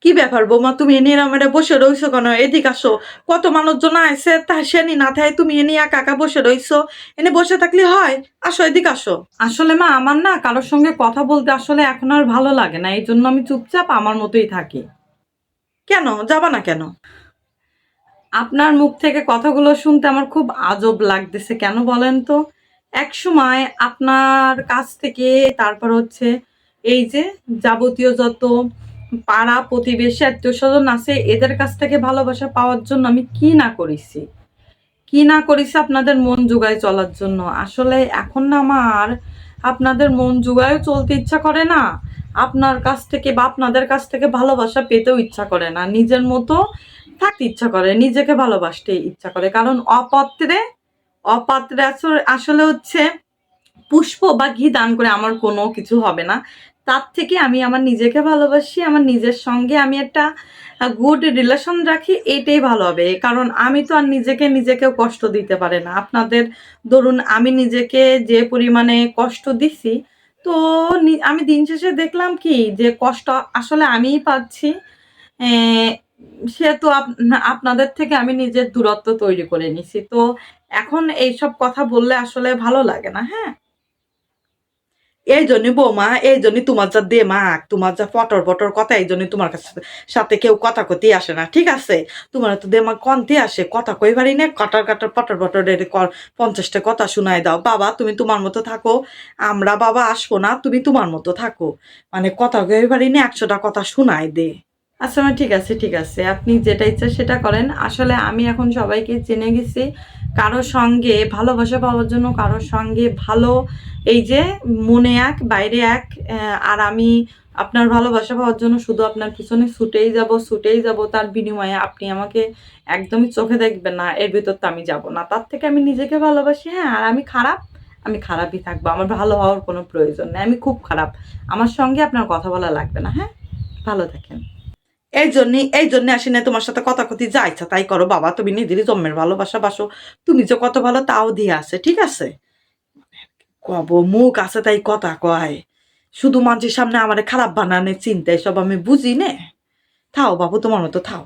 কি ব্যাপার বৌমা, তুমি এনে এরা বসে রইছো কেন? এদিক আসো। কত মানুষজন আছে, তা সেনি না থাকে তুমি এনে একা একা বসে রইছো। এনে বসে থাকলে হয়? আসো, এদিক আসো। আসলে মা, আমার না কারোর সঙ্গে কথা বলতে আসলে এখন আর ভালো লাগে না, এই জন্য আমি চুপচাপ আমার মতোই থাকি। কেন যাবা না কেন? আপনার মুখ থেকে কথাগুলো শুনতে আমার খুব আজব লাগতেছে, কেন বলেন তো? এক সময় আপনার কাছ থেকে, তারপর হচ্ছে এই যে যাবতীয় যত পাড়া প্রতিবেশী আত্মীয় স্বজন আছে, এদের কাছ থেকে ভালোবাসা পাওয়ার জন্য আমি কি না করেছি, কি না করেছি আপনাদের মন জোগায় চলার জন্য। আসলে এখন না আমার আপনাদের মন জোগায় চলতে ইচ্ছা করে না, আপনার কাছ থেকে বা আপনাদের কাছ থেকে ভালোবাসা পেতেও ইচ্ছা করে না, নিজের মতো থাকতে ইচ্ছা করে, নিজেকে ভালোবাসতে ইচ্ছা করে। কারণ অপাত্রে অপাত্রে আসলে হচ্ছে পুষ্প বা ঘি দান করে আমার কোনো কিছু হবে না। তার থেকে আমি আমার নিজেকে ভালোবাসি, আমার নিজের সঙ্গে আমি একটা গুড রিলেশন রাখি, এটাই ভালো হবে। কারণ আমি তো আর নিজেকেও কষ্ট দিতে পারি না। আপনাদের ধরুন আমি নিজেকে যে পরিমাণে কষ্ট দিছি, তো আমি দিন শেষে দেখলাম কি যে কষ্ট আসলে আমিই পাচ্ছি। অ্যা সেহেতু আপনাদের থেকে আমি নিজের দূরত্ব তৈরি করে নিছি। তো এখন এইসব কথা বললে আসলে ভালো লাগে না, হ্যাঁ? এই জন্যই বৌমা, এই জন্যই তোমার যা দেমাগ, তোমার যা পটর পটর কথা, এই জন্যই তোমার কাছে সাথে কেউ কথা কইতে আসে না, ঠিক আছে? তোমার তো দেমাগ কমতে আসে, কথা কইবারই না, কাটার কাটার পটর পটর 50টা কথা শুনাই দাও। বাবা তুমি তোমার মতো থাকো, আমরা বাবা আসবো না, তুমি তোমার মতো থাকো। মানে কথা কইবারই না, 100টা কথা শুনাই দে। আচ্ছা মা, ঠিক আছে ঠিক আছে, আপনি যেটা ইচ্ছা সেটা করেন। আসলে আমি এখন সবাইকে জেনে গেছি, কারোর সঙ্গে ভালোবাসা পাওয়ার জন্য কারোর সঙ্গে ভালো, এই যে মনে এক বাইরে এক, আর আমি আপনার ভালোবাসা পাওয়ার জন্য শুধু আপনার পিছনে ছুটেই যাব, তার বিনিময়ে আপনি আমাকে একদমই চোখে দেখবেন না, এর ভিতর তো আমি যাব না। তার থেকে আমি নিজেকে ভালোবাসি, হ্যাঁ, আর আমি খারাপ, আমি খারাপই থাকবো, আমার ভালো হওয়ার কোনো প্রয়োজন নেই, আমি খুব খারাপ, আমার সঙ্গে আপনার কথা বলা লাগবে না, হ্যাঁ? ভালো থাকেন। এই জন্যে আসি না তোমার সাথে কথা কতি, যা ইচ্ছা তাই করো বাবা, তুমি নিজেরই জন্মের ভালোবাসা বাসো, তুমি যে কত ভালো তাও দিয়ে আছে, ঠিক আছে? কব মুখ আছে তাই কথা কয়, শুধু মানুষের সামনে আমারে খারাপ বানানোর চিন্তা, এসব আমি বুঝি নে। থাও বাবু, তোমার মতো থাও।